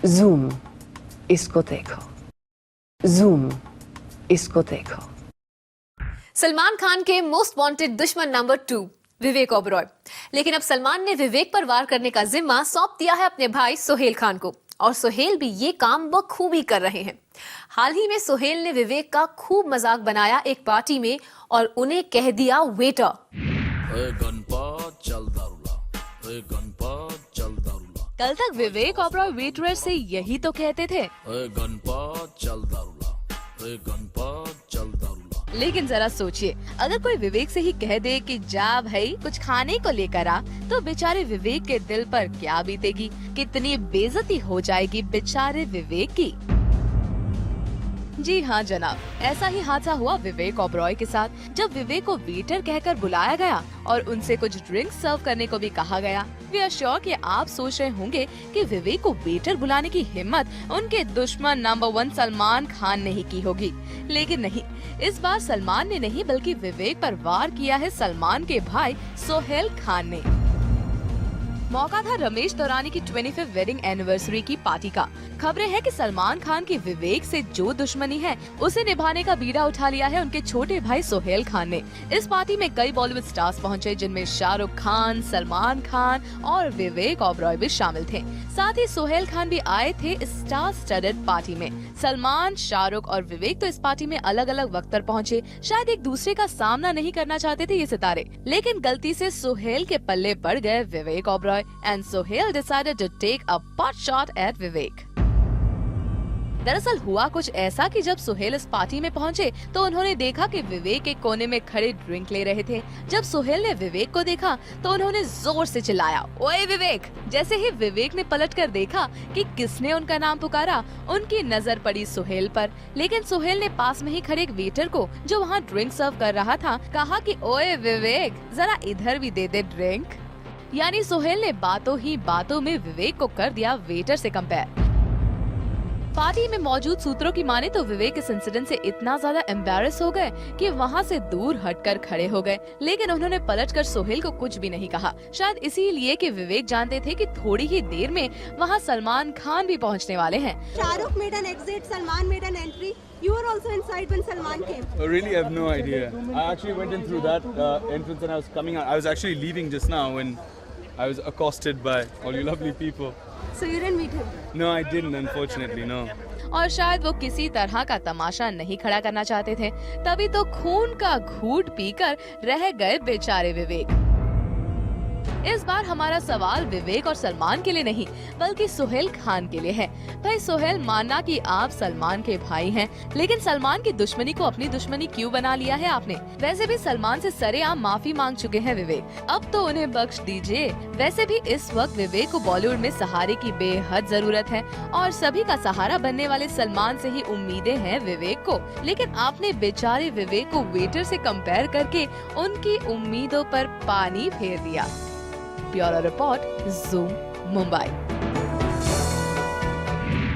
Zoom, इसको देखो, zoom, इसको देखो। सलमान खान के मोस्ट वांटेड दुश्मन नंबर 2 विवेक ओबरॉय। लेकिन अब सलमान ने विवेक पर वार करने का जिम्मा सौंप दिया है अपने भाई सोहेल खान को, और सोहेल भी ये काम बखूबी कर रहे हैं। हाल ही में सोहेल ने विवेक का खूब मजाक बनाया एक पार्टी में और उन्हें कह दिया वेटर। कल तक विवेक ओबरॉय वेटर से यही तो कहते थे, लेकिन जरा सोचिए, अगर कोई विवेक से ही कह दे कि जा भाई कुछ खाने को लेकर आ, तो बेचारे विवेक के दिल पर क्या बीतेगी, कितनी बेइज्जती हो जाएगी बेचारे विवेक की। जी हाँ जनाब, ऐसा ही हादसा हुआ विवेक ओबरॉय के साथ, जब विवेक को वेटर कहकर बुलाया गया और उनसे कुछ ड्रिंक सर्व करने को भी कहा गया। वी आर श्योर कि आप सोच रहे होंगे कि विवेक को वेटर बुलाने की हिम्मत उनके दुश्मन नंबर 1 सलमान खान ने ही की होगी, लेकिन नहीं, इस बार सलमान ने नहीं बल्कि विवेक पर वार किया है सलमान के भाई सोहेल खान ने। मौका था रमेश दौरानी की 25th वेडिंग एनिवर्सरी की पार्टी का। खबरें हैं कि सलमान खान की विवेक से जो दुश्मनी है उसे निभाने का बीड़ा उठा लिया है उनके छोटे भाई सोहेल खान ने। इस पार्टी में कई बॉलीवुड स्टार्स पहुंचे, जिनमें शाहरुख खान, सलमान खान और विवेक ओबरॉय भी शामिल थे। साथ ही सोहेल खान भी आए थे इस स्टार स्टडेड पार्टी में। सलमान, शाहरुख और विवेक तो इस पार्टी में अलग अलग वक्त पर पहुंचे। शायद एक दूसरे का सामना नहीं करना चाहते थे ये सितारे, लेकिन गलती से सोहेल के पल्ले पड़ गए Vivek Oberoi and Sohail decided to take a pot shot at विवेक। दरअसल हुआ कुछ ऐसा कि जब सोहेल इस पार्टी में पहुंचे तो उन्होंने देखा कि विवेक एक कोने में खड़े ड्रिंक ले रहे थे। जब सोहेल ने विवेक को देखा तो उन्होंने जोर से चिल्लाया, ओए विवेक। जैसे ही विवेक ने पलटकर देखा कि किसने उनका नाम पुकारा, उनकी नजर पड़ी सोहेल पर। लेकिन सोहेल ने पास में ही खड़े एक वेटर को, जो वहाँ ड्रिंक सर्व कर रहा था, कहा कि ओए विवेक, जरा इधर भी दे दे ड्रिंक। यानी सोहेल ने बातों ही बातों में विवेक को कर दिया वेटर से कंपेयर। पार्टी में मौजूद सूत्रों की माने तो विवेक इस इंसिडेंट से इतना ज्यादा एम्बैरेस हो गए कि वहां से दूर हटकर खड़े हो गए, लेकिन उन्होंने पलटकर सोहेल को कुछ भी नहीं कहा। शायद इसीलिए कि विवेक जानते थे कि थोड़ी ही देर में वहां सलमान खान भी पहुंचने वाले हैं। Shahrukh made an exit, Salman made an entry. You were also inside when Salman came. Oh, really? I have no idea. I actually went in through that entrance and I was coming out. I was actually leaving just now when I was accosted by all you lovely people. So you didn't meet him? No, I didn't, unfortunately, no. और शायद वो किसी तरह का तमाशा नहीं खड़ा करना चाहते थे, तभी तो खून का घूंट पीकर रह गए बेचारे विवेक। इस बार हमारा सवाल विवेक और सलमान के लिए नहीं बल्कि सोहेल खान के लिए है। भाई सोहेल, माना कि आप सलमान के भाई हैं, लेकिन सलमान की दुश्मनी को अपनी दुश्मनी क्यों बना लिया है आपने? वैसे भी सलमान से सरेआम माफी मांग चुके हैं विवेक, अब तो उन्हें बख्श दीजिए। वैसे भी इस वक्त विवेक को बॉलीवुड में सहारे की बेहद जरूरत है और सभी का सहारा बनने वाले सलमान से ही उम्मीदें हैं विवेक को, लेकिन आपने बेचारे विवेक को वेटर से कंपेयर करके उनकी उम्मीदों पर पानी फेर दिया। Bureau report, zoom, Mumbai.